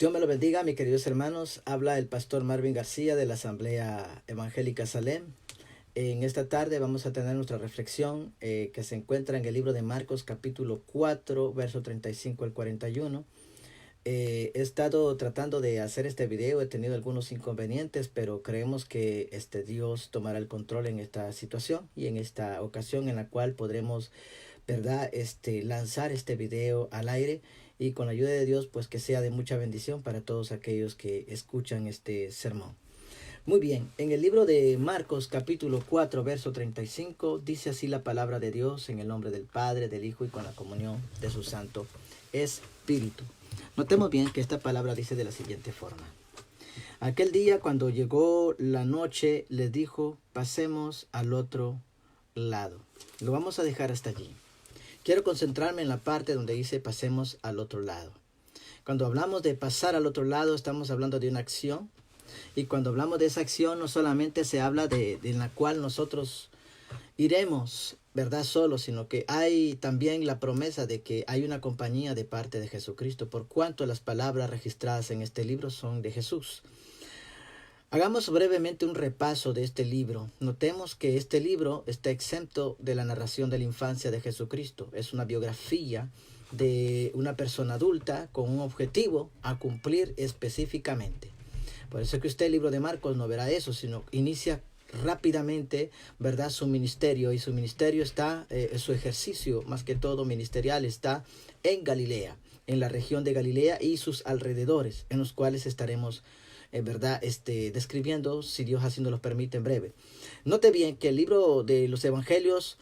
Dios me lo bendiga, mis queridos hermanos. Habla el pastor Marvin García de la Asamblea Evangélica Salem. En esta tarde vamos a tener nuestra reflexión que se encuentra en el libro de Marcos capítulo 4, verso 35 al 41. He estado tratando de hacer este video, he tenido algunos inconvenientes, pero creemos que Dios tomará el control en esta situación y en esta ocasión en la cual podremos, ¿verdad? Lanzar este video al aire y con la ayuda de Dios, pues que sea de mucha bendición para todos aquellos que escuchan este sermón. Muy bien, en el libro de Marcos capítulo 4, verso 35, dice así la palabra de Dios en el nombre del Padre, del Hijo y con la comunión de su Santo Espíritu. Notemos bien que esta palabra dice de la siguiente forma. Aquel día cuando llegó la noche les dijo, pasemos al otro lado. Lo vamos a dejar hasta allí. Quiero concentrarme en la parte donde dice pasemos al otro lado. Cuando hablamos de pasar al otro lado estamos hablando de una acción. Y cuando hablamos de esa acción no solamente se habla de la cual nosotros iremos, ¿verdad? Solos, sino que hay también la promesa de que hay una compañía de parte de Jesucristo, por cuanto las palabras registradas en este libro son de Jesús. Hagamos brevemente un repaso de este libro. Notemos que este libro está exento de la narración de la infancia de Jesucristo. Es una biografía de una persona adulta con un objetivo a cumplir específicamente. Por eso es que usted el libro de Marcos no verá eso, sino inicia rápidamente, ¿verdad? Su ministerio, y su ministerio está, su ejercicio más que todo ministerial está en Galilea, en la región de Galilea y sus alrededores, en los cuales estaremos ¿verdad? Describiendo, si Dios así nos lo permite, en breve. Note bien que el libro de los evangelios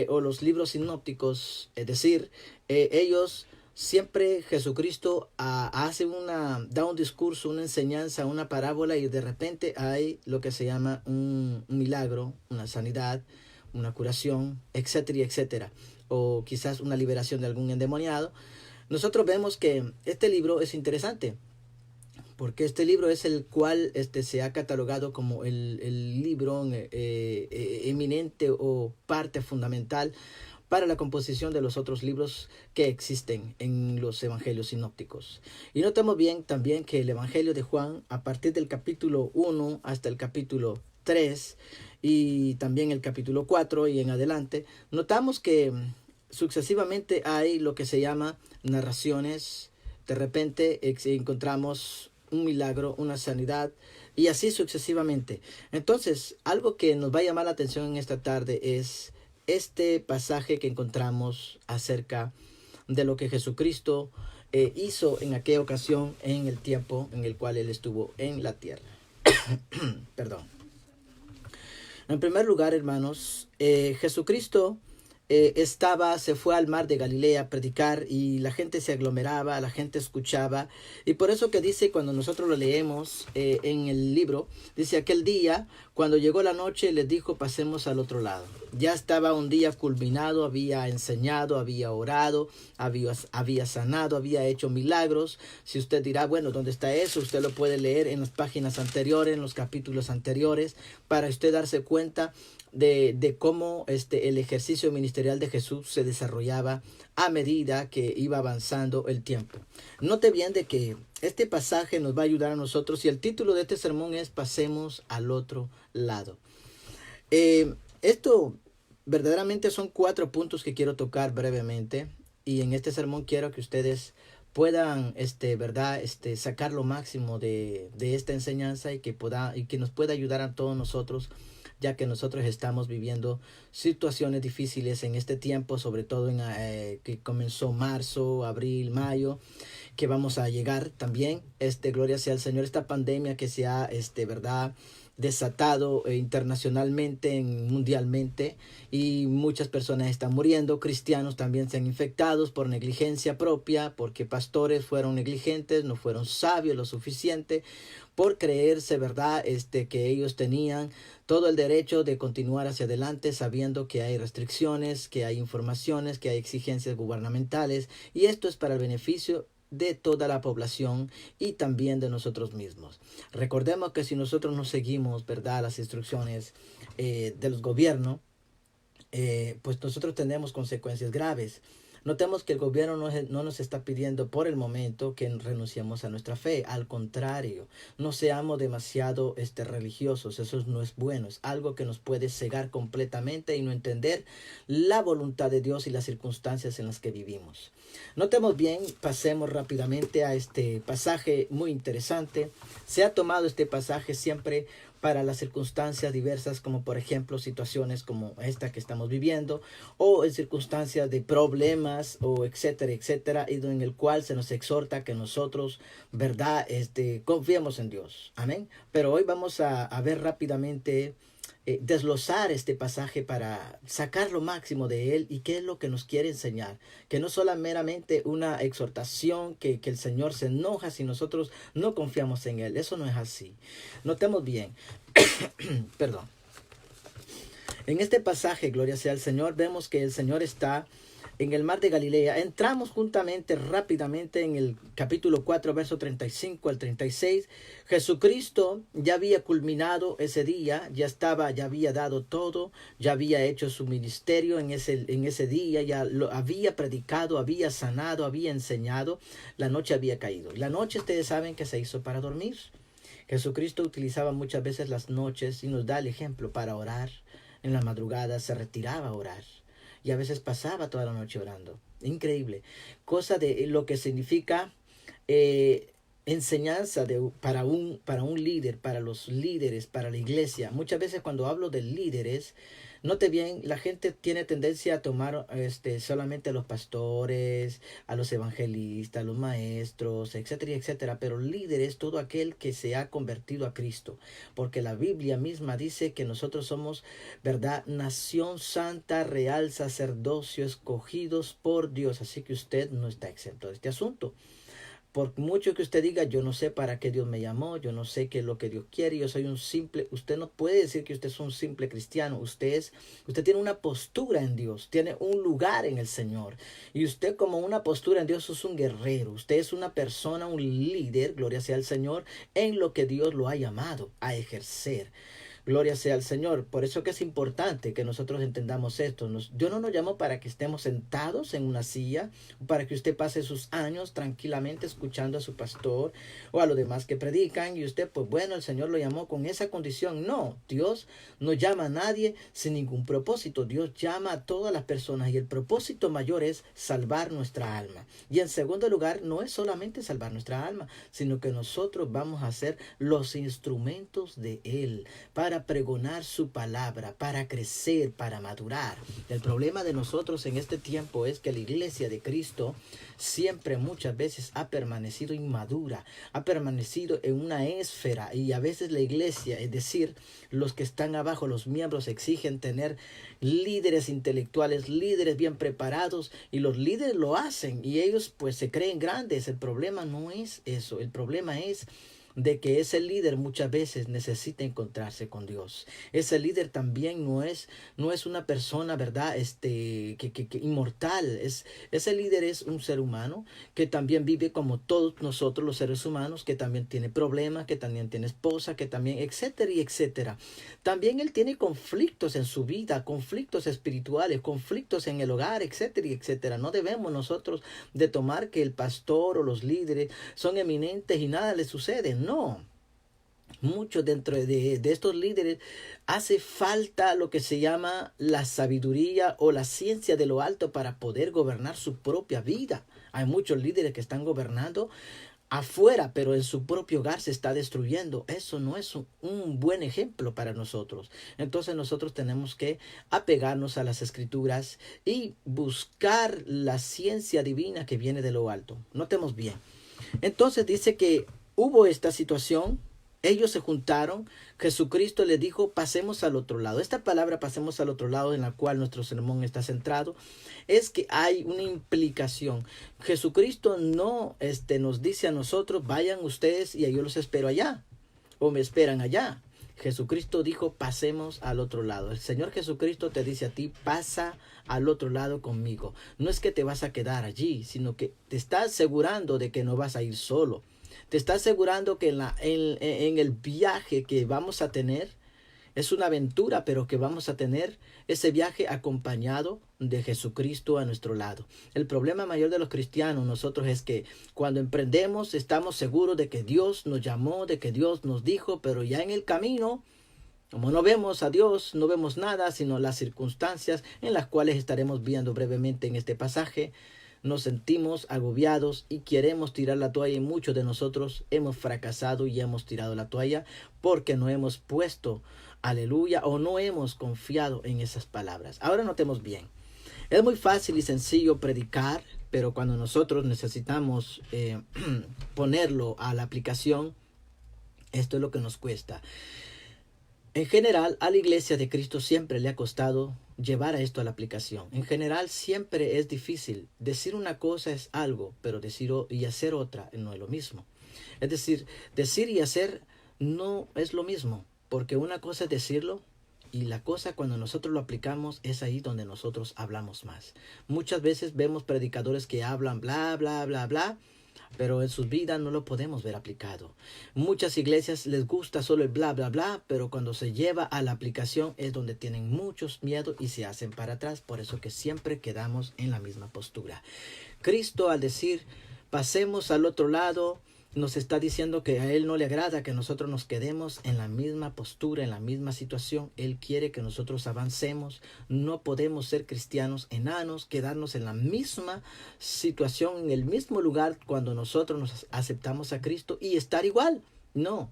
o los libros sinópticos, es decir, ellos siempre Jesucristo da un discurso, una enseñanza, una parábola, y de repente hay lo que se llama un milagro, una sanidad, una curación, etcétera, etcétera, o quizás una liberación de algún endemoniado. Nosotros vemos que este libro es interesante, porque este libro es el cual se ha catalogado como el libro eminente o parte fundamental para la composición de los otros libros que existen en los evangelios sinópticos. Y notamos bien también que el evangelio de Juan, a partir del capítulo 1 hasta el capítulo 3 y también el capítulo 4 y en adelante, notamos que sucesivamente hay lo que se llama narraciones. De repente encontramos un milagro, una sanidad, y así sucesivamente. Entonces, algo que nos va a llamar la atención en esta tarde es este pasaje que encontramos acerca de lo que Jesucristo hizo en aquella ocasión, en el tiempo en el cual Él estuvo en la tierra. Perdón. En primer lugar, hermanos, Jesucristo se fue al mar de Galilea a predicar, y la gente se aglomeraba, la gente escuchaba, y por eso que dice, cuando nosotros lo leemos en el libro, dice, aquel día, cuando llegó la noche, les dijo, pasemos al otro lado. Ya estaba un día culminado, había enseñado, había orado, había sanado, había hecho milagros. Si usted dirá, bueno, ¿dónde está eso? Usted lo puede leer en las páginas anteriores, en los capítulos anteriores, para usted darse cuenta de cómo el ejercicio ministerial de Jesús se desarrollaba a medida que iba avanzando el tiempo. Note bien de que este pasaje nos va a ayudar a nosotros, y el título de este sermón es Pasemos al otro lado. Esto verdaderamente son 4 puntos que quiero tocar brevemente, y en este sermón quiero que ustedes puedan ¿verdad? Sacar lo máximo de esta enseñanza, y que nos pueda ayudar a todos nosotros, ya que nosotros estamos viviendo situaciones difíciles en este tiempo, sobre todo que comenzó marzo, abril, mayo, que vamos a llegar también, gloria sea al Señor, esta pandemia que se ha, ¿verdad?, desatado internacionalmente, mundialmente, y muchas personas están muriendo. Cristianos también se han infectado por negligencia propia, porque pastores fueron negligentes, no fueron sabios lo suficiente, por creerse, ¿verdad?, que ellos tenían todo el derecho de continuar hacia adelante, sabiendo que hay restricciones, que hay informaciones, que hay exigencias gubernamentales, y esto es para el beneficio de toda la población y también de nosotros mismos. Recordemos que si nosotros no seguimos, ¿verdad?, las instrucciones de los gobiernos, pues nosotros tendremos consecuencias graves. Notemos que el gobierno no nos está pidiendo por el momento que renunciemos a nuestra fe. Al contrario, no seamos demasiado religiosos. Eso no es bueno. Es algo que nos puede cegar completamente y no entender la voluntad de Dios y las circunstancias en las que vivimos. Notemos bien, pasemos rápidamente a este pasaje muy interesante. Se ha tomado este pasaje siempre para las circunstancias diversas, como por ejemplo situaciones como esta que estamos viviendo, o en circunstancias de problemas, o etcétera, etcétera, y en el cual se nos exhorta que nosotros, verdad, confiemos en Dios. Amén. Pero hoy vamos a ver rápidamente, desglosar este pasaje para sacar lo máximo de él y qué es lo que nos quiere enseñar. Que no solo meramente una exhortación, que el Señor se enoja si nosotros no confiamos en él. Eso no es así. Notemos bien. Perdón. En este pasaje, gloria sea al Señor, vemos que el Señor está en el mar de Galilea. Entramos juntamente, rápidamente, en el capítulo 4, verso 35 al 36. Jesucristo ya había culminado ese día, ya había dado todo, ya había hecho su ministerio en ese día, ya lo había predicado, había sanado, había enseñado. La noche había caído. La noche, ustedes saben que se hizo para dormir. Jesucristo utilizaba muchas veces las noches y nos da el ejemplo para orar. En la madrugada se retiraba a orar. Y a veces pasaba toda la noche orando. Increíble. Cosa de lo que significa enseñanza para un líder, para los líderes, para la iglesia. Muchas veces cuando hablo de líderes, note bien, la gente tiene tendencia a tomar solamente a los pastores, a los evangelistas, a los maestros, etcétera, etcétera. Pero líder es todo aquel que se ha convertido a Cristo. Porque la Biblia misma dice que nosotros somos, ¿verdad?, nación santa, real sacerdocio, escogidos por Dios. Así que usted no está exento de este asunto. Por mucho que usted diga, yo no sé para qué Dios me llamó, yo no sé qué es lo que Dios quiere, yo soy un simple, usted no puede decir que usted es un simple cristiano. Usted tiene una postura en Dios, tiene un lugar en el Señor. Y usted, como una postura en Dios, es un guerrero. Usted es una persona, un líder, gloria sea al Señor, en lo que Dios lo ha llamado a ejercer. Gloria sea al Señor. Por eso que es importante que nosotros entendamos esto. Dios no nos llamó para que estemos sentados en una silla, para que usted pase sus años tranquilamente escuchando a su pastor o a los demás que predican y usted, pues bueno, el Señor lo llamó con esa condición. No, Dios no llama a nadie sin ningún propósito. Dios llama a todas las personas y el propósito mayor es salvar nuestra alma. Y en segundo lugar, no es solamente salvar nuestra alma, sino que nosotros vamos a ser los instrumentos de Él para pregonar su palabra, para crecer, para madurar. El problema de nosotros en este tiempo es que la iglesia de Cristo siempre, muchas veces, ha permanecido inmadura, ha permanecido en una esfera, y a veces la iglesia, es decir, los que están abajo, los miembros, exigen tener líderes intelectuales, líderes bien preparados, y los líderes lo hacen y ellos pues se creen grandes. El problema no es eso, el problema es de que ese líder muchas veces necesita encontrarse con Dios. Ese líder también no es una persona, ¿verdad?, que inmortal. Ese líder es un ser humano que también vive como todos nosotros los seres humanos, que también tiene problemas, que también tiene esposa, que también, etcétera y etcétera. También él tiene conflictos en su vida, conflictos espirituales, conflictos en el hogar, etcétera y etcétera. No debemos nosotros de tomar que el pastor o los líderes son eminentes y nada les sucede. No, muchos dentro de estos líderes hace falta lo que se llama la sabiduría o la ciencia de lo alto para poder gobernar su propia vida. Hay muchos líderes que están gobernando afuera, pero en su propio hogar se está destruyendo. Eso no es un buen ejemplo para nosotros. Entonces nosotros tenemos que apegarnos a las escrituras y buscar la ciencia divina que viene de lo alto. Notemos bien. Entonces dice que hubo esta situación, ellos se juntaron, Jesucristo les dijo, pasemos al otro lado. Esta palabra pasemos al otro lado, en la cual nuestro sermón está centrado, es que hay una implicación. Jesucristo no nos dice a nosotros, vayan ustedes y yo los espero allá, o me esperan allá. Jesucristo dijo, pasemos al otro lado. El Señor Jesucristo te dice a ti, pasa al otro lado conmigo. No es que te vas a quedar allí, sino que te está asegurando de que no vas a ir solo. Te está asegurando que en el viaje que vamos a tener, Es una aventura, pero que vamos a tener ese viaje acompañado de Jesucristo a nuestro lado. El problema mayor de los cristianos nosotros es que cuando emprendemos estamos seguros de que Dios nos llamó, de que Dios nos dijo, pero ya en el camino, como no vemos a Dios, no vemos nada, sino las circunstancias en las cuales estaremos viendo brevemente en este pasaje, nos sentimos agobiados y queremos tirar la toalla, y muchos de nosotros hemos fracasado y hemos tirado la toalla porque no hemos puesto aleluya o no hemos confiado en esas palabras. Ahora notemos bien. Es muy fácil y sencillo predicar, pero cuando nosotros necesitamos ponerlo a la aplicación, esto es lo que nos cuesta. En general, a la iglesia de Cristo siempre le ha costado llevar a esto a la aplicación. En general, siempre es difícil. Decir una cosa es algo, pero decir y hacer otra no es lo mismo. Es decir y hacer no es lo mismo, porque una cosa es decirlo y la cosa cuando nosotros lo aplicamos es ahí donde nosotros hablamos más. Muchas veces vemos predicadores que hablan bla, bla, bla, bla, pero en sus vidas no lo podemos ver aplicado. Muchas iglesias les gusta solo el bla, bla, bla, pero cuando se lleva a la aplicación es donde tienen muchos miedos y se hacen para atrás. Por eso que siempre quedamos en la misma postura. Cristo, al decir pasemos al otro lado, nos está diciendo que a Él no le agrada que nosotros nos quedemos en la misma postura, en la misma situación. Él quiere que nosotros avancemos. No podemos ser cristianos enanos, quedarnos en la misma situación, en el mismo lugar cuando nosotros nos aceptamos a Cristo y estar igual. No.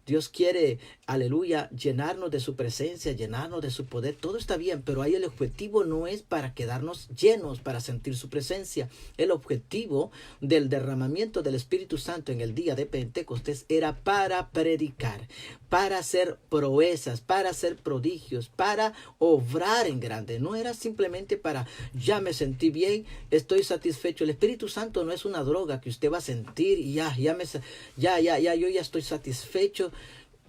Dios quiere, aleluya, llenarnos de su presencia, llenarnos de su poder. Todo está bien, pero ahí el objetivo no es para quedarnos llenos, para sentir su presencia. El objetivo del derramamiento del Espíritu Santo en el día de Pentecostés era para predicar, para hacer proezas, para hacer prodigios, para obrar en grande. No era simplemente para, ya me sentí bien, estoy satisfecho. El Espíritu Santo no es una droga que usted va a sentir y yo ya estoy satisfecho.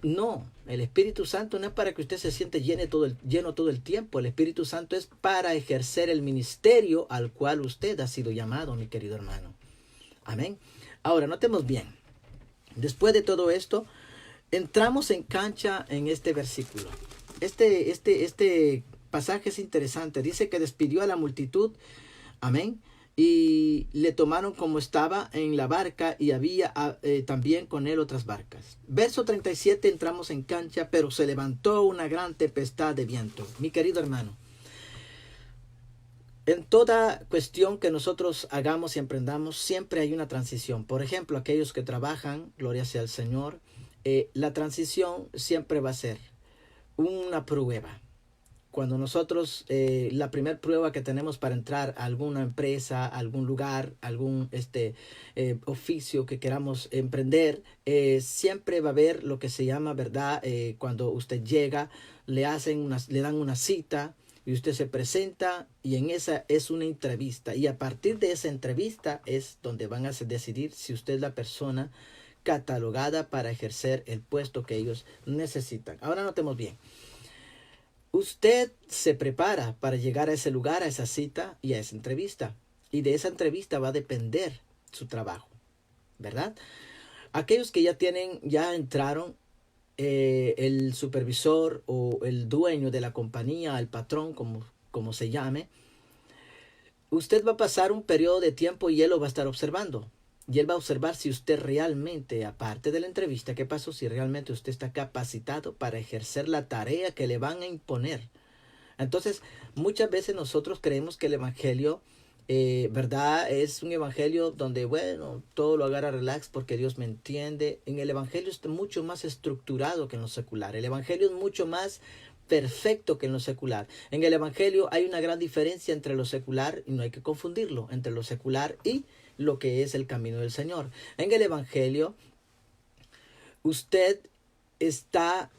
No, el Espíritu Santo no es para que usted se siente lleno todo el tiempo. El Espíritu Santo es para ejercer el ministerio al cual usted ha sido llamado, mi querido hermano. Amén. Ahora, notemos bien. Después de todo esto, entramos en cancha en este versículo. Este pasaje es interesante. Dice que despidió a la multitud. Amén. Y le tomaron como estaba en la barca y había también con él otras barcas. Verso 37, entramos en cancha, pero se levantó una gran tempestad de viento. Mi querido hermano, en toda cuestión que nosotros hagamos y emprendamos, siempre hay una transición. Por ejemplo, aquellos que trabajan, gloria sea al Señor, la transición siempre va a ser una prueba. Cuando nosotros, la primera prueba que tenemos para entrar a alguna empresa, a algún lugar, algún oficio que queramos emprender, siempre va a haber lo que se llama, ¿verdad? Cuando usted llega, le dan una cita y usted se presenta y en esa es una entrevista. Y a partir de esa entrevista es donde van a decidir si usted es la persona catalogada para ejercer el puesto que ellos necesitan. Ahora notemos bien. Usted se prepara para llegar a ese lugar, a esa cita y a esa entrevista. Y de esa entrevista va a depender su trabajo, ¿verdad? Aquellos que ya entraron, el supervisor o el dueño de la compañía, el patrón, como se llame, usted va a pasar un periodo de tiempo y él lo va a estar observando. Y él va a observar si usted realmente, aparte de la entrevista que pasó, si realmente usted está capacitado para ejercer la tarea que le van a imponer. Entonces, muchas veces nosotros creemos que el evangelio, ¿verdad? Es un evangelio donde, bueno, todo lo agarra relax porque Dios me entiende. En el evangelio es mucho más estructurado que en lo secular. El evangelio es mucho más perfecto que en lo secular. En el evangelio hay una gran diferencia entre lo secular, y no hay que confundirlo, entre lo secular y lo que es el camino del Señor. En el evangelio, usted está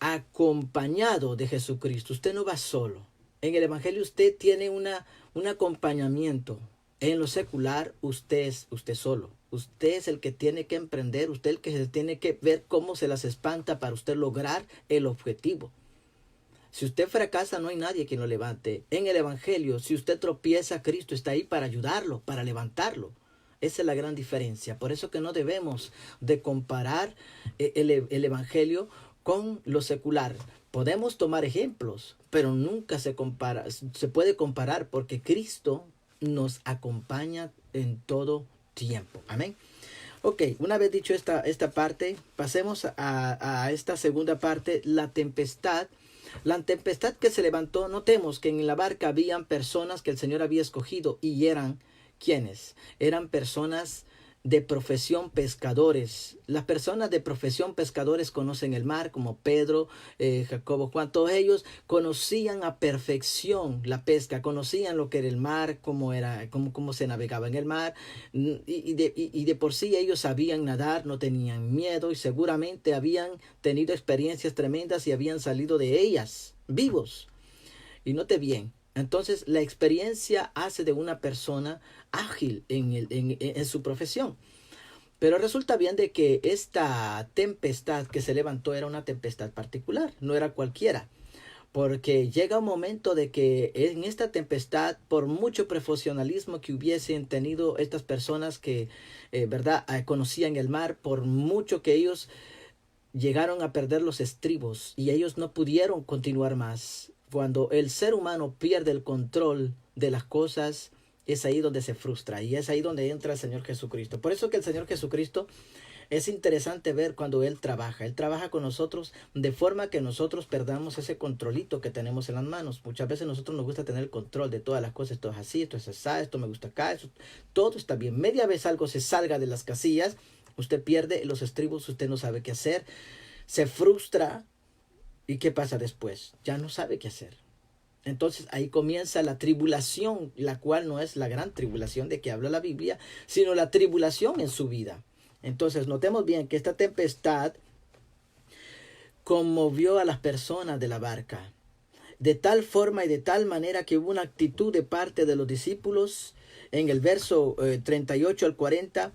acompañado de Jesucristo. Usted no va solo. En el evangelio usted tiene un acompañamiento. En lo secular, usted es usted solo. Usted es el que tiene que emprender, usted el que tiene que ver cómo se las espanta para usted lograr el objetivo. Si usted fracasa, no hay nadie quien lo levante. En el evangelio, si usted tropieza, Cristo está ahí para ayudarlo, para levantarlo. Esa es la gran diferencia. Por eso que no debemos de comparar el evangelio con lo secular. Podemos tomar ejemplos, pero nunca se puede comparar, porque Cristo nos acompaña en todo tiempo. Amén. Ok, una vez dicho esta parte, pasemos a esta segunda parte, la tempestad. La tempestad que se levantó, notemos que en la barca habían personas que el Señor había escogido, y eran, ¿quiénes? Eran personas de profesión pescadores. Las personas de profesión pescadores conocen el mar, como Pedro, Jacobo, Juan. Todos ellos conocían a perfección la pesca, conocían lo que era el mar, cómo se navegaba en el mar, y de por sí ellos sabían nadar, no tenían miedo, y seguramente habían tenido experiencias tremendas y habían salido de ellas vivos. Y note bien, entonces la experiencia hace de una persona ágil en su profesión. Pero resulta bien de que esta tempestad que se levantó era una tempestad particular, no era cualquiera. Porque llega un momento de que en esta tempestad, por mucho profesionalismo que hubiesen tenido estas personas que, conocían el mar, por mucho que ellos llegaron a perder los estribos y ellos no pudieron continuar más. Cuando el ser humano pierde el control de las cosas, es ahí donde se frustra, y es ahí donde entra el Señor Jesucristo. Por eso que el Señor Jesucristo es interesante ver cuando Él trabaja con nosotros de forma que nosotros perdamos ese controlito que tenemos en las manos. Muchas veces a nosotros nos gusta tener el control de todas las cosas. Esto es así, esto es así, esto me gusta acá, todo está bien. Media vez algo se salga de las casillas, usted pierde los estribos, usted no sabe qué hacer, se frustra, ¿y qué pasa después? Ya no sabe qué hacer. Entonces ahí comienza la tribulación, la cual no es la gran tribulación de que habla la Biblia, sino la tribulación en su vida. Entonces notemos bien que esta tempestad conmovió a las personas de la barca, de tal forma y de tal manera que hubo una actitud de parte de los discípulos. En el verso 38 al 40,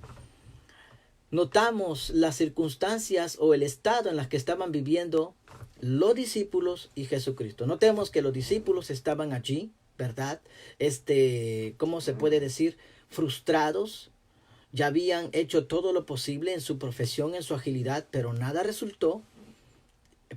notamos las circunstancias o el estado en las que estaban viviendo los discípulos y Jesucristo. Notemos que los discípulos estaban allí, ¿verdad? ¿Cómo se puede decir? Frustrados. Ya habían hecho todo lo posible en su profesión, en su agilidad, pero nada resultó.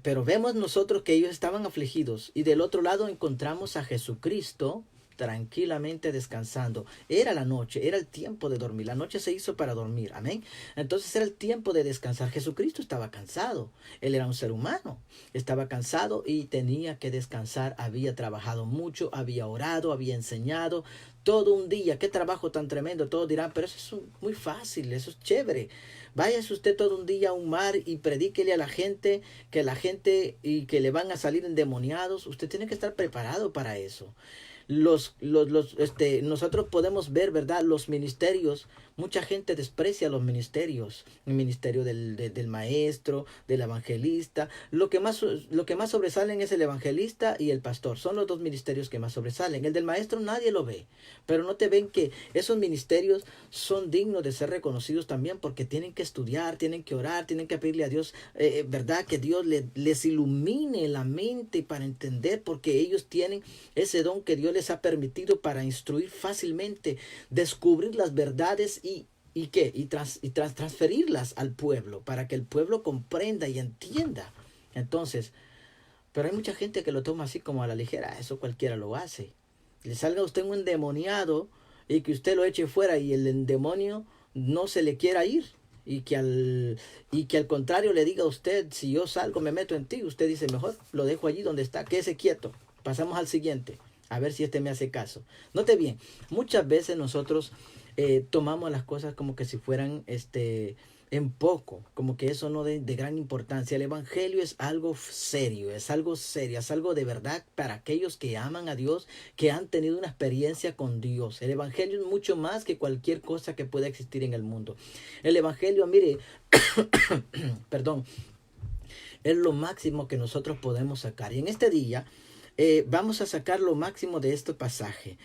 Pero vemos nosotros que ellos estaban afligidos, y del otro lado encontramos a Jesucristo tranquilamente descansando. Era la noche, era el tiempo de dormir. La noche se hizo para dormir, amén. Entonces era el tiempo de descansar. Jesucristo estaba cansado, Él era un ser humano, estaba cansado y tenía que descansar. Había trabajado mucho, había orado, había enseñado todo un día. Qué trabajo tan tremendo. Todos dirán, pero eso es muy fácil, eso es chévere. Váyase usted todo un día a un mar y predíquele a la gente que le van a salir endemoniados. Usted tiene que estar preparado para eso. Nosotros podemos ver, ¿verdad?, los ministerios. Mucha gente desprecia los ministerios, el ministerio del maestro, del evangelista. Lo que más sobresalen es el evangelista y el pastor. Son los dos ministerios que más sobresalen. El del maestro nadie lo ve, pero no te ven que esos ministerios son dignos de ser reconocidos también, porque tienen que estudiar, tienen que orar, tienen que pedirle a Dios, ¿verdad?, que Dios les ilumine la mente para entender, porque ellos tienen ese don que Dios les ha permitido para instruir fácilmente, descubrir las verdades y transferirlas al pueblo, para que el pueblo comprenda y entienda. Entonces, pero hay mucha gente que lo toma así como a la ligera. Eso cualquiera lo hace. Le salga a usted un endemoniado y que usted lo eche fuera y el demonio no se le quiera ir, y que al contrario le diga a usted, si yo salgo me meto en ti, usted dice, mejor lo dejo allí donde está, quédese quieto, pasamos al siguiente, a ver si me hace caso. Note bien, muchas veces nosotros tomamos las cosas como que si fueran en poco, como que eso no de gran importancia. El evangelio es algo serio, es algo de verdad para aquellos que aman a Dios, que han tenido una experiencia con Dios. El evangelio es mucho más que cualquier cosa que pueda existir en el mundo. El evangelio, mire, perdón, es lo máximo que nosotros podemos sacar. Y en este día vamos a sacar lo máximo de este pasaje.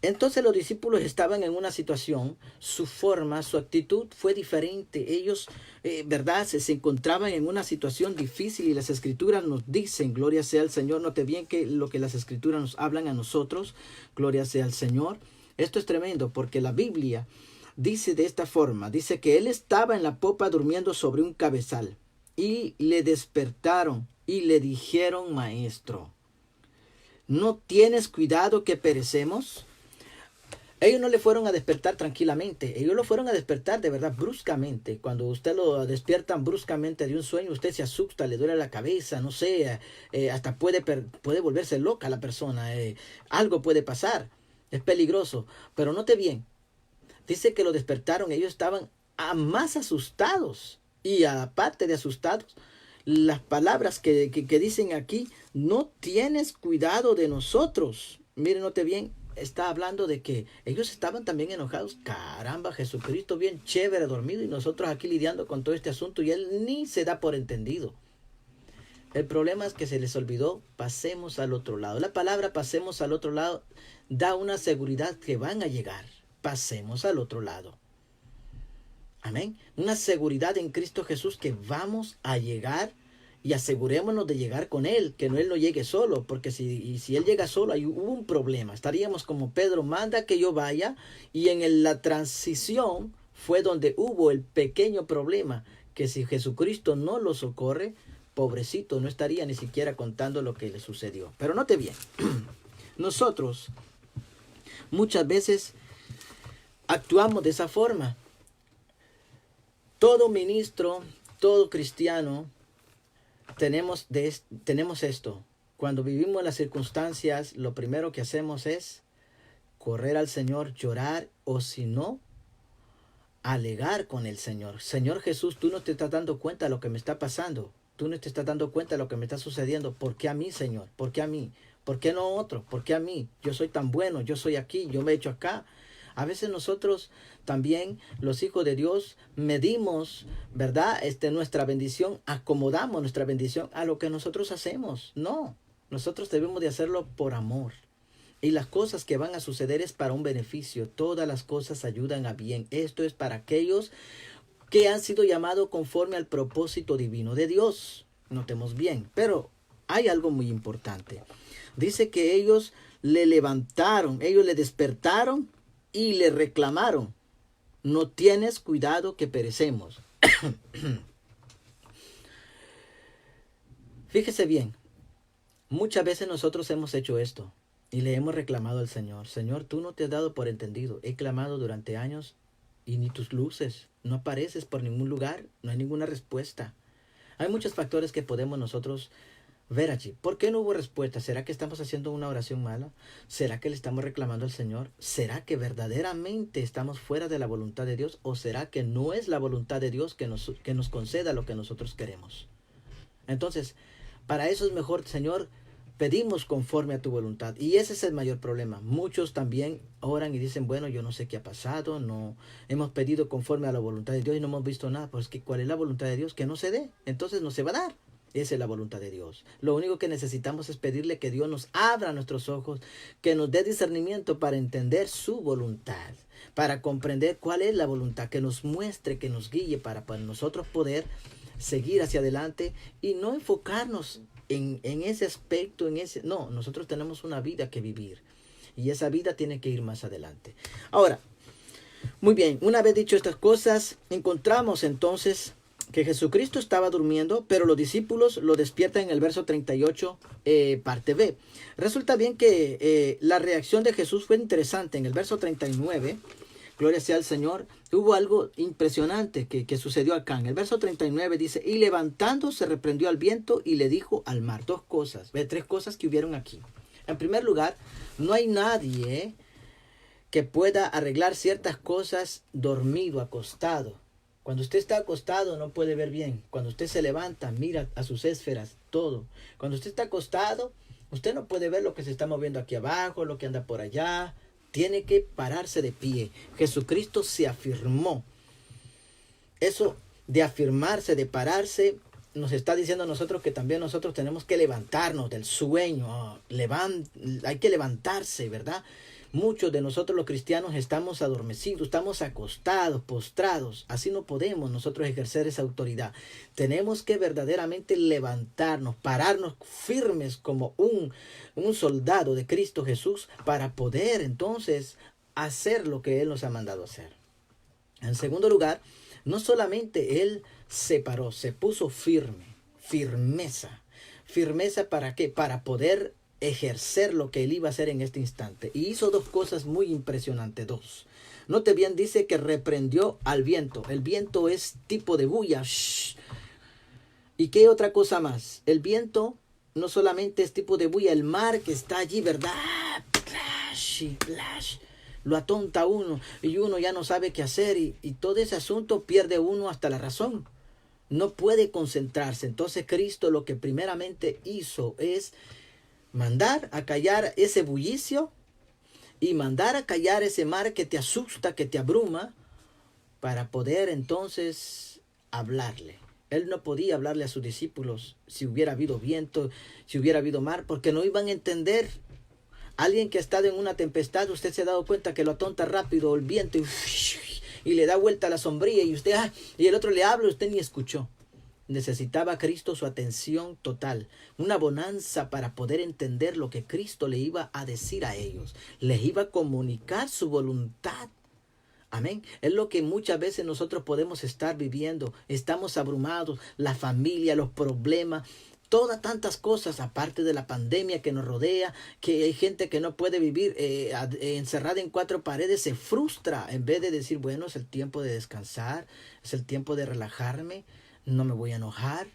Entonces los discípulos estaban en una situación, su forma, su actitud fue diferente. Ellos, se encontraban en una situación difícil, y las escrituras nos dicen, gloria sea al Señor. Note bien que lo que las escrituras nos hablan a nosotros, gloria sea al Señor. Esto es tremendo, porque la Biblia dice de esta forma, dice que él estaba en la popa durmiendo sobre un cabezal, y le despertaron y le dijeron: Maestro, ¿no tienes cuidado que perecemos? Ellos no le fueron a despertar tranquilamente, ellos lo fueron a despertar de verdad bruscamente. Cuando usted lo despiertan bruscamente de un sueño, usted se asusta, le duele la cabeza, no sé, hasta puede volverse loca la persona, algo puede pasar, es peligroso. Pero note bien, dice que lo despertaron, ellos estaban más asustados, y aparte de asustados, las palabras que dicen aquí: no tienes cuidado de nosotros. Miren, note bien, está hablando de que ellos estaban también enojados. Caramba, Jesucristo bien chévere dormido y nosotros aquí lidiando con todo este asunto y él ni se da por entendido. El problema es que se les olvidó: pasemos al otro lado. La palabra pasemos al otro lado da una seguridad que van a llegar. Pasemos al otro lado. Amén. Una seguridad en Cristo Jesús que vamos a llegar, y asegurémonos de llegar con Él, que Él no llegue solo, porque si Él llega solo, ahí hubo un problema. Estaríamos como Pedro: manda que yo vaya, y en la transición fue donde hubo el pequeño problema, que si Jesucristo no lo socorre, pobrecito, no estaría ni siquiera contando lo que le sucedió. Pero note bien, nosotros muchas veces actuamos de esa forma. Todo ministro, todo cristiano, tenemos esto. Cuando vivimos las circunstancias, lo primero que hacemos es correr al Señor, llorar, o si no, alegar con el Señor. Señor Jesús, tú no te estás dando cuenta de lo que me está pasando. Tú no te estás dando cuenta de lo que me está sucediendo. ¿Por qué a mí, Señor? ¿Por qué a mí? ¿Por qué no otro? ¿Por qué a mí? Yo soy tan bueno, yo soy aquí, yo me he hecho acá. A veces nosotros también, los hijos de Dios, medimos, ¿verdad? Nuestra bendición, acomodamos nuestra bendición a lo que nosotros hacemos. No, nosotros debemos de hacerlo por amor. Y las cosas que van a suceder es para un beneficio. Todas las cosas ayudan a bien. Esto es para aquellos que han sido llamados conforme al propósito divino de Dios. Notemos bien, pero hay algo muy importante. Dice que ellos le levantaron, ellos le despertaron y le reclamaron: no tienes cuidado que perecemos. Fíjese bien, muchas veces nosotros hemos hecho esto y le hemos reclamado al Señor: Señor, tú no te has dado por entendido. He clamado durante años y ni tus luces, no apareces por ningún lugar, no hay ninguna respuesta. Hay muchos factores que podemos nosotros ver allí. ¿Por qué no hubo respuesta? ¿Será que estamos haciendo una oración mala? ¿Será que le estamos reclamando al Señor? ¿Será que verdaderamente estamos fuera de la voluntad de Dios? ¿O será que no es la voluntad de Dios que nos conceda lo que nosotros queremos? Entonces, para eso es mejor: Señor, pedimos conforme a tu voluntad. Y ese es el mayor problema. Muchos también oran y dicen: bueno, yo no sé qué ha pasado, no hemos pedido conforme a la voluntad de Dios y no hemos visto nada. Pues, ¿cuál es la voluntad de Dios? Que no se dé. Entonces no se va a dar. Esa es la voluntad de Dios. Lo único que necesitamos es pedirle que Dios nos abra nuestros ojos, que nos dé discernimiento para entender su voluntad, para comprender cuál es la voluntad, que nos muestre, que nos guíe para nosotros poder seguir hacia adelante y no enfocarnos en ese aspecto, No, nosotros tenemos una vida que vivir y esa vida tiene que ir más adelante. Ahora, muy bien, una vez dicho estas cosas, encontramos entonces que Jesucristo estaba durmiendo, pero los discípulos lo despiertan en el verso 38, parte B. Resulta bien que la reacción de Jesús fue interesante. En el verso 39, gloria sea al Señor, hubo algo impresionante que sucedió acá. En el verso 39 dice: y levantándose reprendió al viento y le dijo al mar. Dos cosas, tres cosas que hubieron aquí. En primer lugar, no hay nadie que pueda arreglar ciertas cosas dormido, acostado. Cuando usted está acostado no puede ver bien. Cuando usted se levanta, mira a sus esferas, todo. Cuando usted está acostado, usted no puede ver lo que se está moviendo aquí abajo, lo que anda por allá. Tiene que pararse de pie. Jesucristo se afirmó. Eso de afirmarse, de pararse, nos está diciendo a nosotros que también nosotros tenemos que levantarnos del sueño. Hay que levantarse, ¿verdad? Muchos de nosotros los cristianos estamos adormecidos, estamos acostados, postrados. Así no podemos nosotros ejercer esa autoridad. Tenemos que verdaderamente levantarnos, pararnos firmes como un soldado de Cristo Jesús para poder entonces hacer lo que Él nos ha mandado hacer. En segundo lugar, No solamente él se paró, se puso firme, firmeza. ¿Firmeza para qué? Para poder ejercer lo que él iba a hacer en este instante. Y hizo dos cosas muy impresionantes, dos. Note bien, dice que reprendió al viento. El viento es tipo de bulla. Shh. ¿Y qué otra cosa más? El viento no solamente es tipo de bulla, el mar que está allí, ¿verdad? Plash y plash. Lo atonta a uno y uno ya no sabe qué hacer y todo ese asunto pierde uno hasta la razón. No puede concentrarse. Entonces Cristo lo que primeramente hizo es mandar a callar ese bullicio y mandar a callar ese mar que te asusta, que te abruma, para poder entonces hablarle. Él no podía hablarle a sus discípulos si hubiera habido viento, si hubiera habido mar, porque no iban a entender. Alguien que ha estado en una tempestad, usted se ha dado cuenta que lo atonta rápido el viento y le da vuelta a la sombrilla y usted, y el otro le habla y usted ni escuchó. Necesitaba Cristo su atención total, una bonanza para poder entender lo que Cristo le iba a decir a ellos. Les iba a comunicar su voluntad. Amén. Es lo que muchas veces nosotros podemos estar viviendo. Estamos abrumados, la familia, los problemas, todas tantas cosas, aparte de la pandemia que nos rodea, que hay gente que no puede vivir encerrada en cuatro paredes, se frustra en vez de decir, bueno, es el tiempo de descansar, es el tiempo de relajarme, no me voy a enojar.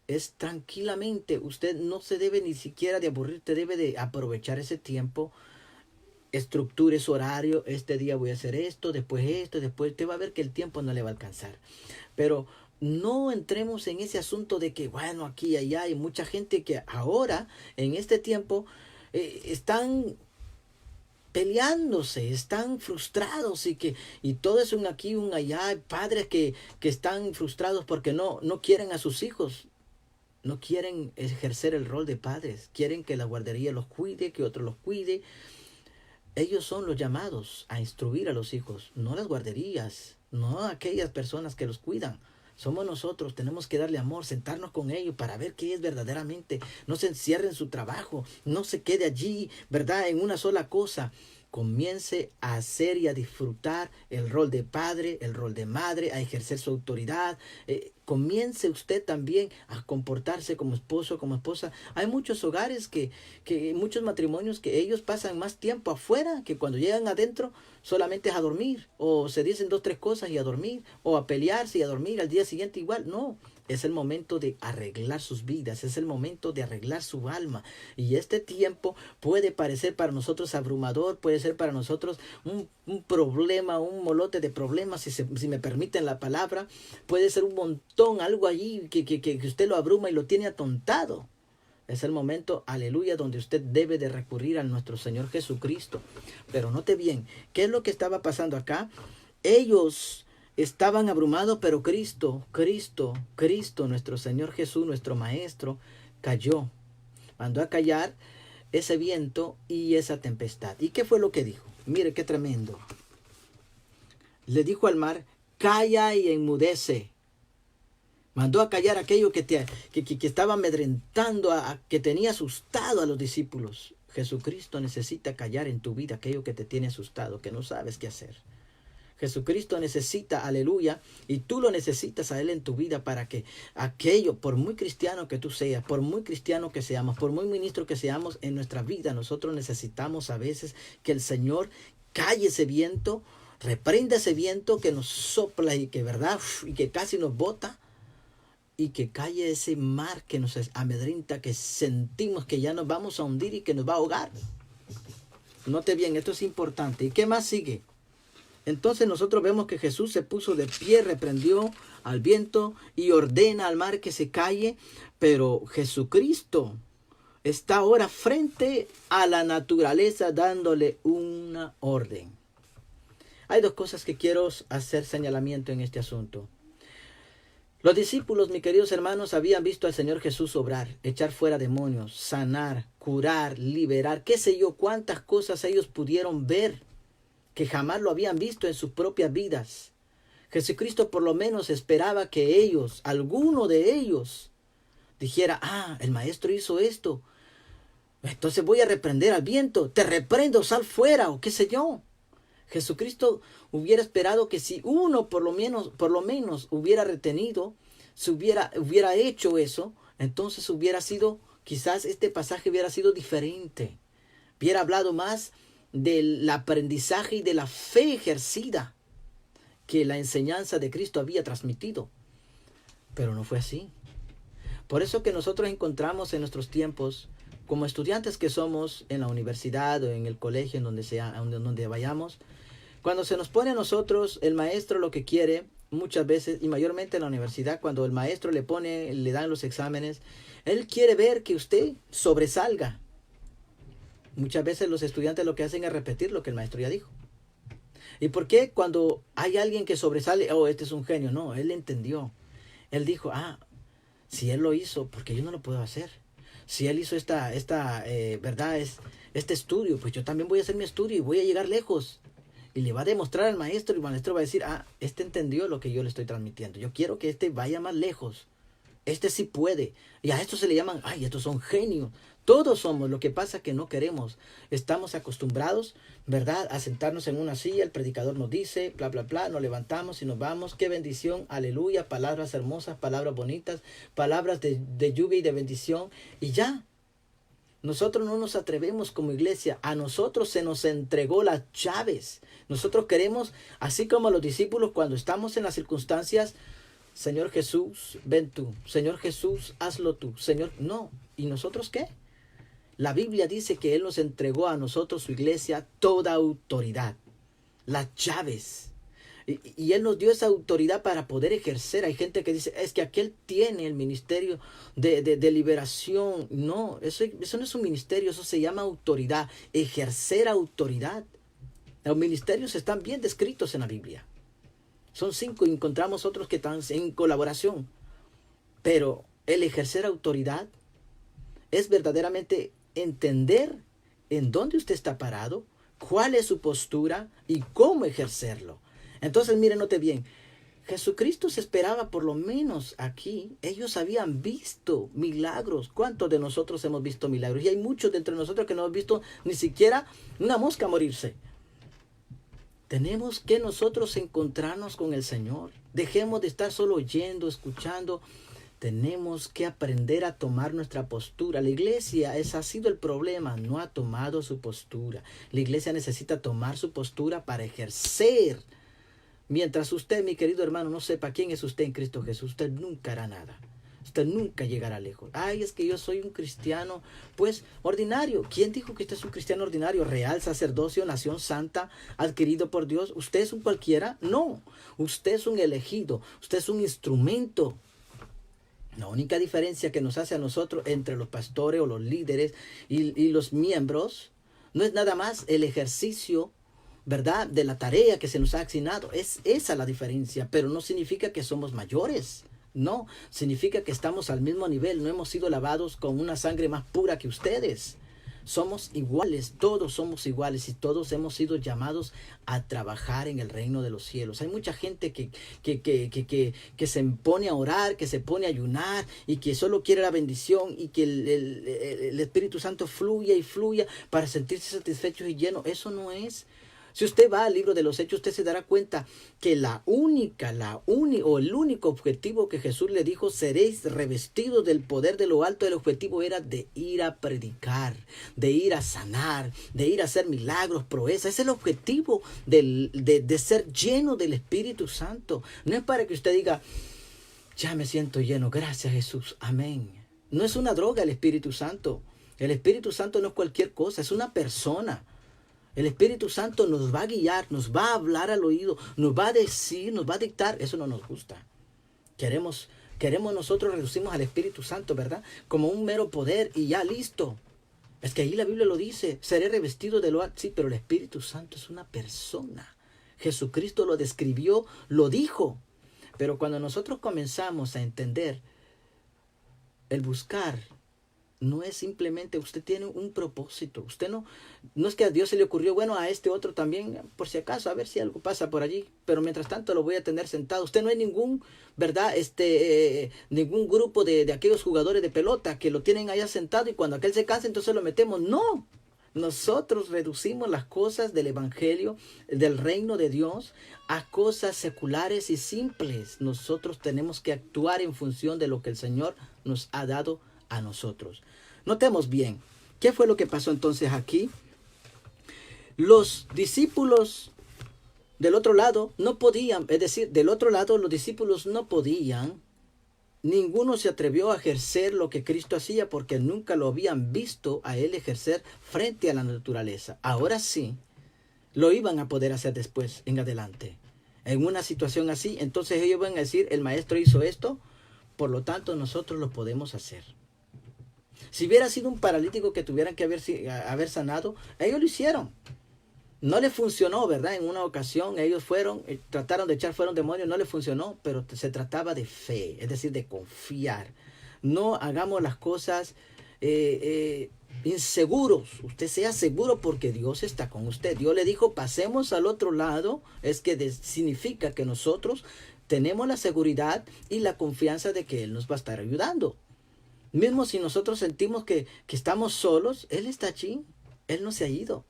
Es tranquilamente, usted no se debe ni siquiera de aburrir, usted debe de aprovechar ese tiempo. Estructure su horario, este día voy a hacer esto, después usted va a ver que el tiempo no le va a alcanzar. Pero no entremos en ese asunto de que, bueno, aquí y allá hay mucha gente que ahora, en este tiempo, están peleándose, están frustrados y todo es un aquí, un allá. Hay padres que están frustrados porque no quieren a sus hijos. No quieren ejercer el rol de padres. Quieren que la guardería los cuide, que otro los cuide. Ellos son los llamados a instruir a los hijos, no las guarderías, no aquellas personas que los cuidan. Somos nosotros, tenemos que darle amor, sentarnos con ellos para ver qué es verdaderamente. No se encierre en su trabajo, no se quede allí, ¿verdad?, en una sola cosa. Comience a hacer y a disfrutar el rol de padre, el rol de madre, a ejercer su autoridad. Comience usted también a comportarse como esposo, como esposa. Hay muchos hogares muchos matrimonios que ellos pasan más tiempo afuera que cuando llegan adentro solamente es a dormir. O se dicen 2, 3 cosas y a dormir. O a pelearse y a dormir al día siguiente igual. No. Es el momento de arreglar sus vidas, es el momento de arreglar su alma. Y este tiempo puede parecer para nosotros abrumador, puede ser para nosotros un problema, un molote de problemas, si me permiten la palabra. Puede ser un montón, algo allí que usted lo abruma y lo tiene atontado. Es el momento, aleluya, donde usted debe de recurrir a nuestro Señor Jesucristo. Pero note bien, ¿qué es lo que estaba pasando acá? Ellos estaban abrumados, pero Cristo, nuestro Señor Jesús, nuestro Maestro, cayó. Mandó a callar ese viento y esa tempestad. ¿Y qué fue lo que dijo? Mire qué tremendo. Le dijo al mar, calla y enmudece. Mandó a callar aquello que estaba amedrentando, que tenía asustado a los discípulos. Jesucristo necesita callar en tu vida aquello que te tiene asustado, que no sabes qué hacer. Jesucristo necesita, aleluya, y tú lo necesitas a Él en tu vida para que aquello, por muy cristiano que tú seas, por muy cristiano que seamos, por muy ministro que seamos en nuestra vida, nosotros necesitamos a veces que el Señor calle ese viento, reprenda ese viento que nos sopla y que, ¿verdad?, y que casi nos bota, y que calle ese mar que nos amedrenta, que sentimos que ya nos vamos a hundir y que nos va a ahogar. Note bien, esto es importante. ¿Y qué más sigue? Entonces nosotros vemos que Jesús se puso de pie, reprendió al viento y ordena al mar que se calle. Pero Jesucristo está ahora frente a la naturaleza dándole una orden. Hay dos cosas que quiero hacer señalamiento en este asunto. Los discípulos, mis queridos hermanos, habían visto al Señor Jesús obrar, echar fuera demonios, sanar, curar, liberar, qué sé yo, cuántas cosas ellos pudieron ver que jamás lo habían visto en sus propias vidas. Jesucristo por lo menos esperaba que ellos, alguno de ellos, dijera, el maestro hizo esto, entonces voy a reprender al viento, te reprendo, sal fuera, o qué sé yo. Jesucristo hubiera esperado que si uno por lo menos hubiera retenido, hubiera hecho eso, entonces hubiera sido, quizás este pasaje hubiera sido diferente. Hubiera hablado más del aprendizaje y de la fe ejercida que la enseñanza de Cristo había transmitido. Pero no fue así. Por eso que nosotros encontramos en nuestros tiempos, como estudiantes que somos en la universidad o en el colegio, en donde vayamos, cuando se nos pone a nosotros el maestro lo que quiere, muchas veces, y mayormente en la universidad, cuando el maestro le dan los exámenes, él quiere ver que usted sobresalga. Muchas veces los estudiantes lo que hacen es repetir lo que el maestro ya dijo. ¿Y por qué cuando hay alguien que sobresale, oh, este es un genio? No, él entendió. Él dijo, si él lo hizo, ¿por qué yo no lo puedo hacer? Si él hizo este estudio, pues yo también voy a hacer mi estudio y voy a llegar lejos. Y le va a demostrar al maestro y el maestro va a decir, este entendió lo que yo le estoy transmitiendo. Yo quiero que este vaya más lejos. Este sí puede. Y a esto se le llaman, estos son genios. Todos somos, lo que pasa que no queremos. Estamos acostumbrados, ¿verdad?, a sentarnos en una silla, el predicador nos dice, bla, bla, bla, nos levantamos y nos vamos. ¡Qué bendición! Aleluya, palabras hermosas, palabras bonitas, palabras de lluvia y de bendición. Y ya, nosotros no nos atrevemos como iglesia. A nosotros se nos entregó las llaves. Nosotros queremos, así como los discípulos cuando estamos en las circunstancias, Señor Jesús, ven tú. Señor Jesús, hazlo tú. Señor, no. ¿Y nosotros qué? La Biblia dice que Él nos entregó a nosotros, su iglesia, toda autoridad, las llaves. Y Él nos dio esa autoridad para poder ejercer. Hay gente que dice, es que aquel tiene el ministerio de liberación. No, eso no es un ministerio, eso se llama autoridad, ejercer autoridad. Los ministerios están bien descritos en la Biblia. Son 5 y encontramos otros que están en colaboración. Pero el ejercer autoridad es verdaderamente entender en dónde usted está parado, cuál es su postura y cómo ejercerlo. Entonces, miren, note bien, Jesucristo se esperaba por lo menos aquí. Ellos habían visto milagros. ¿Cuántos de nosotros hemos visto milagros? Y hay muchos de entre nosotros que no hemos visto ni siquiera una mosca morirse. Tenemos que nosotros encontrarnos con el Señor. Dejemos de estar solo oyendo, escuchando. Tenemos que aprender a tomar nuestra postura. La iglesia, ese ha sido el problema, no ha tomado su postura. La iglesia necesita tomar su postura para ejercer. Mientras usted, mi querido hermano, no sepa quién es usted en Cristo Jesús, usted nunca hará nada. Usted nunca llegará lejos. Es que yo soy un cristiano, pues, ordinario. ¿Quién dijo que usted es un cristiano ordinario? Real, sacerdocio, nación santa, adquirido por Dios. ¿Usted es un cualquiera? No. Usted es un elegido. Usted es un instrumento. La única diferencia que nos hace a nosotros entre los pastores o los líderes y los miembros no es nada más el ejercicio, ¿verdad?, de la tarea que se nos ha asignado. Es esa la diferencia, pero no significa que somos mayores. No, significa que estamos al mismo nivel. No hemos sido lavados con una sangre más pura que ustedes. Somos iguales, todos somos iguales y todos hemos sido llamados a trabajar en el reino de los cielos. Hay mucha gente que se pone a orar, que se pone a ayunar y que solo quiere la bendición y que el Espíritu Santo fluya y fluya para sentirse satisfechos y llenos. Eso no es. Si usted va al libro de los Hechos, usted se dará cuenta que el único objetivo que Jesús le dijo, seréis revestidos del poder de lo alto, el objetivo era de ir a predicar, de ir a sanar, de ir a hacer milagros, proezas. Es el objetivo de ser lleno del Espíritu Santo. No es para que usted diga, ya me siento lleno, gracias Jesús, amén. No es una droga el Espíritu Santo. El Espíritu Santo no es cualquier cosa, es una persona. El Espíritu Santo nos va a guiar, nos va a hablar al oído, nos va a decir, nos va a dictar. Eso no nos gusta. Queremos nosotros reducimos al Espíritu Santo, ¿verdad?, como un mero poder y ya listo. Es que ahí la Biblia lo dice, seré revestido de lo alto. Sí, pero el Espíritu Santo es una persona. Jesucristo lo describió, lo dijo. Pero cuando nosotros comenzamos a entender el buscar, no es simplemente, usted tiene un propósito. Usted no es que a Dios se le ocurrió, bueno, a este otro también, por si acaso, a ver si algo pasa por allí. Pero mientras tanto lo voy a tener sentado. Usted no hay ningún, ¿verdad?, ningún grupo de aquellos jugadores de pelota que lo tienen allá sentado y cuando aquel se cansa, entonces lo metemos. No Nosotros reducimos las cosas del evangelio, del reino de Dios, a cosas seculares y simples. Nosotros tenemos que actuar en función de lo que el Señor nos ha dado a nosotros. Notemos bien, ¿qué fue lo que pasó entonces aquí? Los discípulos del otro lado no podían, es decir, del otro lado los discípulos no podían. Ninguno se atrevió a ejercer lo que Cristo hacía porque nunca lo habían visto a él ejercer frente a la naturaleza. Ahora sí, lo iban a poder hacer después, en adelante. En una situación así, entonces ellos van a decir, el maestro hizo esto, por lo tanto nosotros lo podemos hacer. Si hubiera sido un paralítico que tuvieran que haber sanado, ellos lo hicieron. No le funcionó, ¿verdad? En una ocasión ellos trataron de echar fuera un demonio, no le funcionó, pero se trataba de fe, es decir, de confiar. No hagamos las cosas inseguros. Usted sea seguro porque Dios está con usted. Dios le dijo, pasemos al otro lado. Es que significa que nosotros tenemos la seguridad y la confianza de que Él nos va a estar ayudando. Mismo si nosotros sentimos que estamos solos, Él está allí. Él no se ha ido.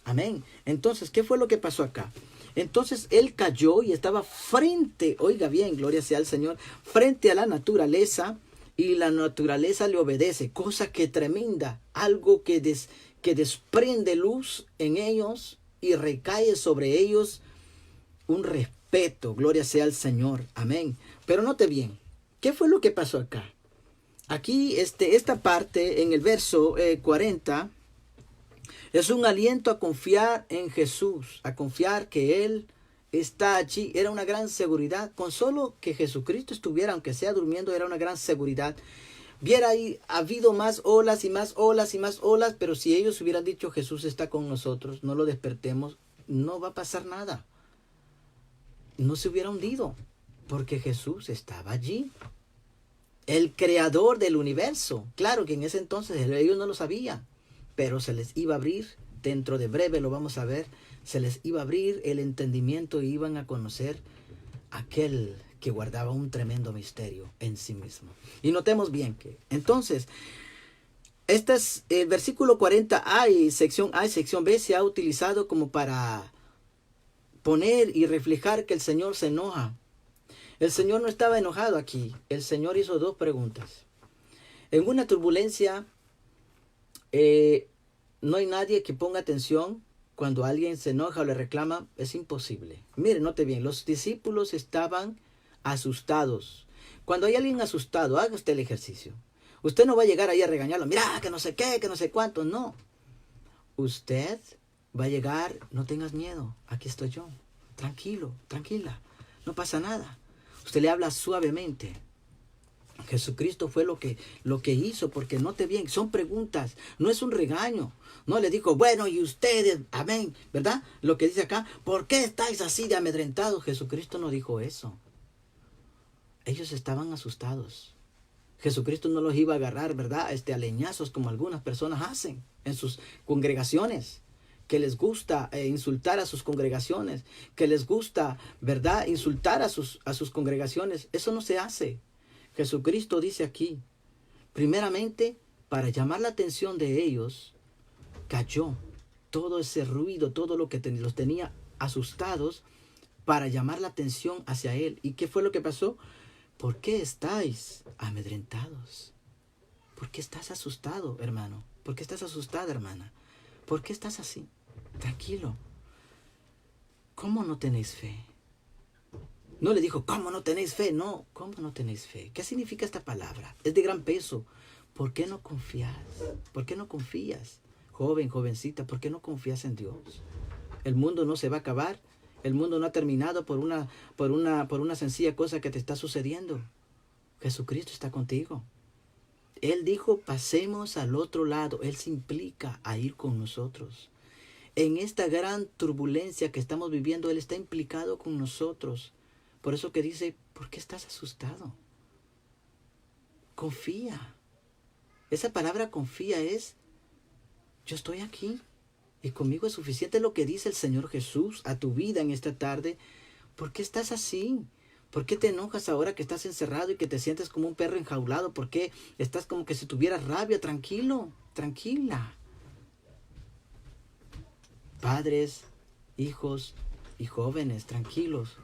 Amén. Entonces, ¿qué fue lo que pasó acá? Entonces, él cayó y estaba frente, oiga bien, gloria sea al Señor, frente a la naturaleza, y la naturaleza le obedece, cosa que tremenda, algo que desprende luz en ellos y recae sobre ellos un respeto, gloria sea al Señor. Amén. Pero note bien, ¿qué fue lo que pasó acá? Aquí, esta parte, en el verso 40, es un aliento a confiar en Jesús, a confiar que Él está allí. Era una gran seguridad. Con solo que Jesucristo estuviera, aunque sea durmiendo, era una gran seguridad. Hubiera habido más olas y más olas y más olas, pero si ellos hubieran dicho Jesús está con nosotros, no lo despertemos, no va a pasar nada. No se hubiera hundido, porque Jesús estaba allí. El creador del universo. Claro que en ese entonces ellos no lo sabían. Pero se les iba a abrir, dentro de breve lo vamos a ver, se les iba a abrir el entendimiento y iban a conocer aquel que guardaba un tremendo misterio en sí mismo. Y notemos bien que, entonces, este es el versículo 40A y sección A y sección B se ha utilizado como para poner y reflejar que el Señor se enoja. El Señor no estaba enojado aquí, el Señor hizo dos preguntas. En una turbulencia, no hay nadie que ponga atención cuando alguien se enoja o le reclama. Es imposible. Miren, note bien, los discípulos estaban asustados. Cuando hay alguien asustado, haga usted el ejercicio. Usted no va a llegar ahí a regañarlo. Mira, que no sé qué, que no sé cuánto. No. Usted va a llegar, no tengas miedo. Aquí estoy yo. Tranquilo, tranquila. No pasa nada. Usted le habla suavemente. Jesucristo fue lo que hizo, porque note bien, son preguntas, no es un regaño. No le dijo, bueno, y ustedes, amén, ¿verdad? Lo que dice acá, ¿por qué estáis así de amedrentados? Jesucristo no dijo eso. Ellos estaban asustados. Jesucristo no los iba a agarrar, ¿verdad? A leñazos como algunas personas hacen en sus congregaciones, que les gusta insultar a sus congregaciones, que les gusta, ¿verdad? Insultar a sus congregaciones. Eso no se hace. Jesucristo dice aquí, primeramente, para llamar la atención de ellos, cayó todo ese ruido, todo lo que los tenía asustados, para llamar la atención hacia Él. ¿Y qué fue lo que pasó? ¿Por qué estáis amedrentados? ¿Por qué estás asustado, hermano? ¿Por qué estás asustada, hermana? ¿Por qué estás así? Tranquilo. ¿Cómo no tenéis fe? No le dijo, ¿cómo no tenéis fe? No, ¿cómo no tenéis fe? ¿Qué significa esta palabra? Es de gran peso. ¿Por qué no confías? ¿Por qué no confías? Joven, jovencita, ¿por qué no confías en Dios? El mundo no se va a acabar. El mundo no ha terminado por una sencilla cosa que te está sucediendo. Jesucristo está contigo. Él dijo, pasemos al otro lado. Él se implica a ir con nosotros. En esta gran turbulencia que estamos viviendo, Él está implicado con nosotros. Por eso que dice, ¿por qué estás asustado? Confía. Esa palabra confía es, yo estoy aquí y conmigo es suficiente lo que dice el Señor Jesús a tu vida en esta tarde. ¿Por qué estás así? ¿Por qué te enojas ahora que estás encerrado y que te sientes como un perro enjaulado? ¿Por qué estás como que si tuvieras rabia? Tranquilo, tranquila. Padres, hijos y jóvenes, tranquilos.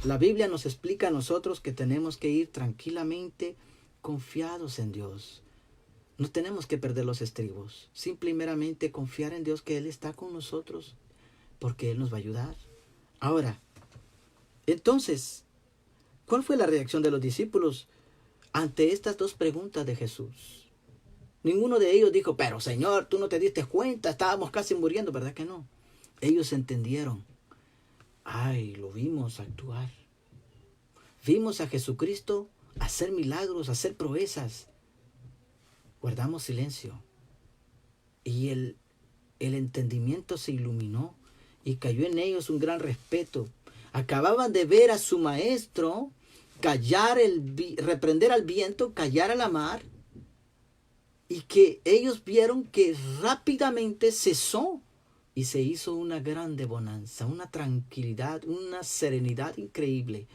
La Biblia nos explica a nosotros que tenemos que ir tranquilamente confiados en Dios. No tenemos que perder los estribos. Simplemente confiar en Dios, que Él está con nosotros, porque Él nos va a ayudar. Ahora, entonces, ¿cuál fue la reacción de los discípulos ante estas dos preguntas de Jesús? Ninguno de ellos dijo, pero Señor, tú no te diste cuenta, estábamos casi muriendo, ¿verdad que no? Ellos entendieron. Ay, lo vimos actuar. Vimos a Jesucristo hacer milagros, hacer proezas. Guardamos silencio. Y el entendimiento se iluminó y cayó en ellos un gran respeto. Acababan de ver a su maestro reprender al viento, callar a la mar, y que ellos vieron que rápidamente cesó y se hizo una grande bonanza, una tranquilidad, una serenidad increíble.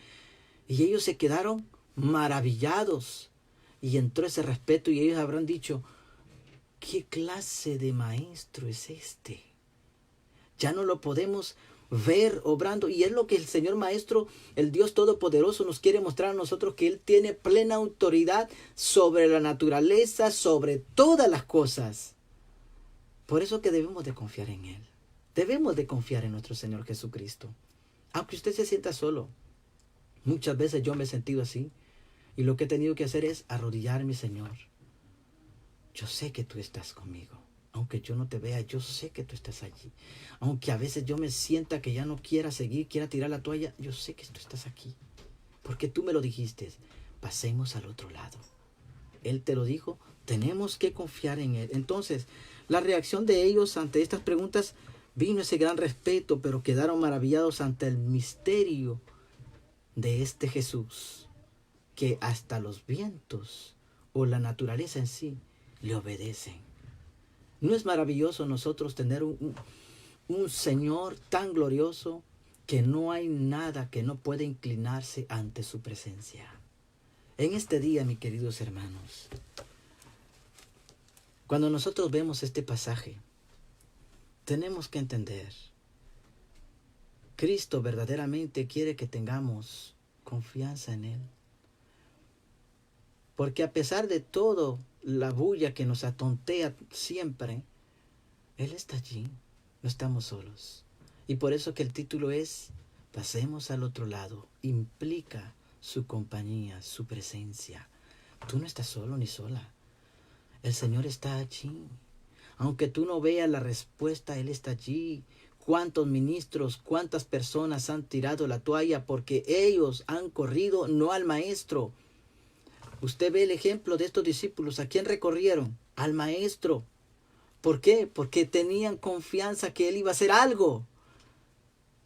Y ellos se quedaron maravillados y entró ese respeto, y ellos habrán dicho, ¿qué clase de maestro es este? Ya no lo podemos ver obrando, y es lo que el Señor Maestro, el Dios Todopoderoso, nos quiere mostrar a nosotros, que Él tiene plena autoridad sobre la naturaleza, sobre todas las cosas. Por eso que debemos de confiar en Él. Debemos de confiar en nuestro Señor Jesucristo. Aunque usted se sienta solo. Muchas veces yo me he sentido así, y lo que he tenido que hacer es arrodillarme, Señor. Yo sé que tú estás conmigo. Aunque yo no te vea, yo sé que tú estás allí. Aunque a veces yo me sienta que ya no quiera seguir, quiera tirar la toalla, yo sé que tú estás aquí. Porque tú me lo dijiste. Pasemos al otro lado. Él te lo dijo. Tenemos que confiar en Él. Entonces, la reacción de ellos ante estas preguntas, vino ese gran respeto, pero quedaron maravillados ante el misterio de este Jesús, que hasta los vientos o la naturaleza en sí le obedecen. ¿No es maravilloso nosotros tener un Señor tan glorioso, que no hay nada que no pueda inclinarse ante su presencia? En este día, mis queridos hermanos, cuando nosotros vemos este pasaje, tenemos que entender, Cristo verdaderamente quiere que tengamos confianza en Él. Porque a pesar de todo, la bulla que nos atontea siempre, Él está allí, no estamos solos. Y por eso que el título es Pasemos al otro lado. Implica su compañía, su presencia. Tú no estás solo ni sola. El Señor está allí. Aunque tú no veas la respuesta, Él está allí. ¿Cuántos ministros, cuántas personas han tirado la toalla porque ellos han corrido no al Maestro? Usted ve el ejemplo de estos discípulos. ¿A quién recorrieron? Al Maestro. ¿Por qué? Porque tenían confianza que Él iba a hacer algo.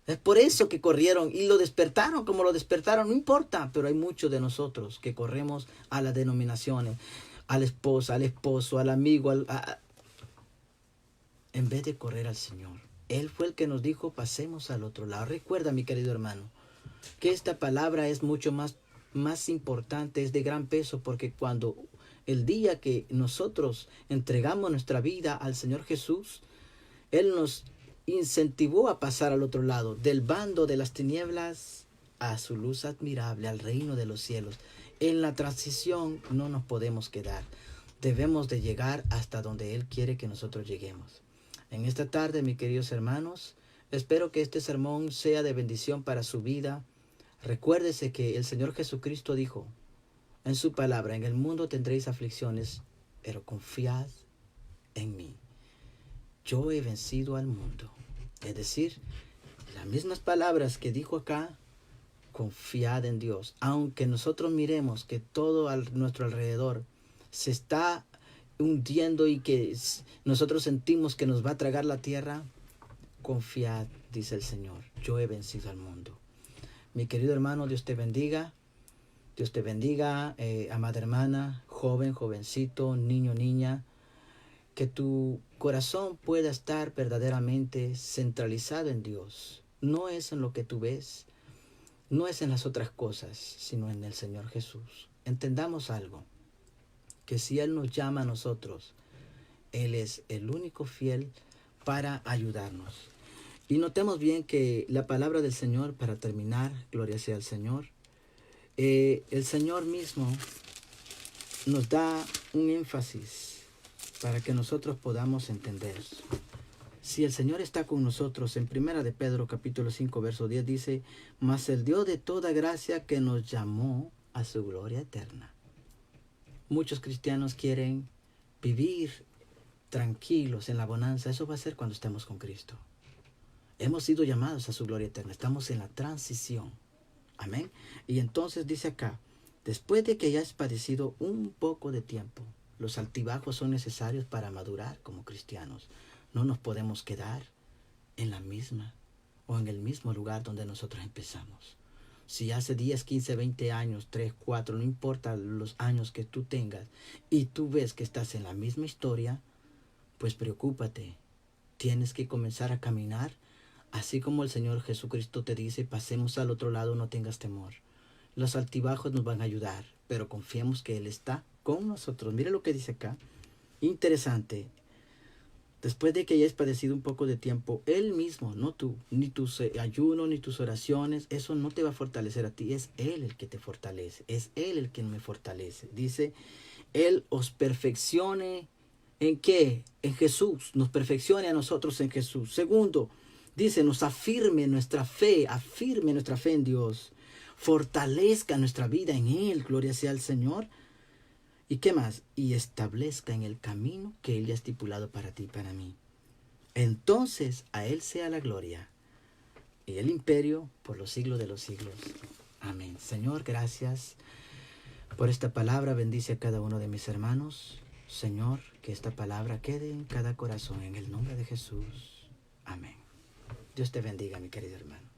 Es por eso que corrieron y lo despertaron como lo despertaron. No importa, pero hay muchos de nosotros que corremos a las denominaciones, a la esposa, al esposo, al amigo, en vez de correr al Señor. Él fue el que nos dijo, pasemos al otro lado. Recuerda, mi querido hermano, que esta palabra es mucho más importante, es de gran peso, porque cuando el día que nosotros entregamos nuestra vida al Señor Jesús, Él nos incentivó a pasar al otro lado, del bando de las tinieblas a su luz admirable, al reino de los cielos. En la transición no nos podemos quedar. Debemos de llegar hasta donde Él quiere que nosotros lleguemos. En esta tarde, mis queridos hermanos, espero que este sermón sea de bendición para su vida. Recuérdese que el Señor Jesucristo dijo en su palabra, en el mundo tendréis aflicciones, pero confiad en mí. Yo he vencido al mundo. Es decir, las mismas palabras que dijo acá, confiad en Dios. Aunque nosotros miremos que todo a nuestro alrededor se está hundiendo y que nosotros sentimos que nos va a tragar la tierra, confiad, dice el Señor. Yo he vencido al mundo. Mi querido hermano, Dios te bendiga. Dios te bendiga, amada hermana, joven, jovencito, niño, niña. Que tu corazón pueda estar verdaderamente centralizado en Dios. No es en lo que tú ves, no es en las otras cosas, sino en el Señor Jesús. Entendamos algo, que si Él nos llama a nosotros, Él es el único fiel para ayudarnos. Y notemos bien que la palabra del Señor, para terminar, gloria sea al Señor, el Señor mismo nos da un énfasis para que nosotros podamos entender. Si el Señor está con nosotros, en 1 de Pedro capítulo 5, verso 10 dice, mas el Dios de toda gracia que nos llamó a su gloria eterna. Muchos cristianos quieren vivir tranquilos en la bonanza. Eso va a ser cuando estemos con Cristo. Hemos sido llamados a su gloria eterna. Estamos en la transición. Amén. Y entonces dice acá, después de que hayas padecido un poco de tiempo, los altibajos son necesarios para madurar como cristianos. No nos podemos quedar en la misma o en el mismo lugar donde nosotros empezamos. Si hace 10, 15, 20 años, 3, 4, no importa los años que tú tengas, y tú ves que estás en la misma historia, pues preocúpate. Tienes que comenzar a caminar, así como el Señor Jesucristo te dice, pasemos al otro lado, no tengas temor. Los altibajos nos van a ayudar, pero confiemos que Él está con nosotros. Mire lo que dice acá. Interesante. Después de que hayas padecido un poco de tiempo, Él mismo, no tú, ni tus ayunos, ni tus oraciones, eso no te va a fortalecer a ti. Es Él el que te fortalece. Es Él el que me fortalece. Dice, Él os perfeccione. ¿En qué? En Jesús. Nos perfeccione a nosotros en Jesús. Segundo, dice, nos afirme nuestra fe en Dios. Fortalezca nuestra vida en Él. Gloria sea al Señor. ¿Y qué más? Y establezca en el camino que Él ya ha estipulado para ti y para mí. Entonces a Él sea la gloria y el imperio por los siglos de los siglos. Amén. Señor, gracias por esta palabra. Bendice a cada uno de mis hermanos. Señor, que esta palabra quede en cada corazón en el nombre de Jesús. Amén. Dios te bendiga, mi querido hermano.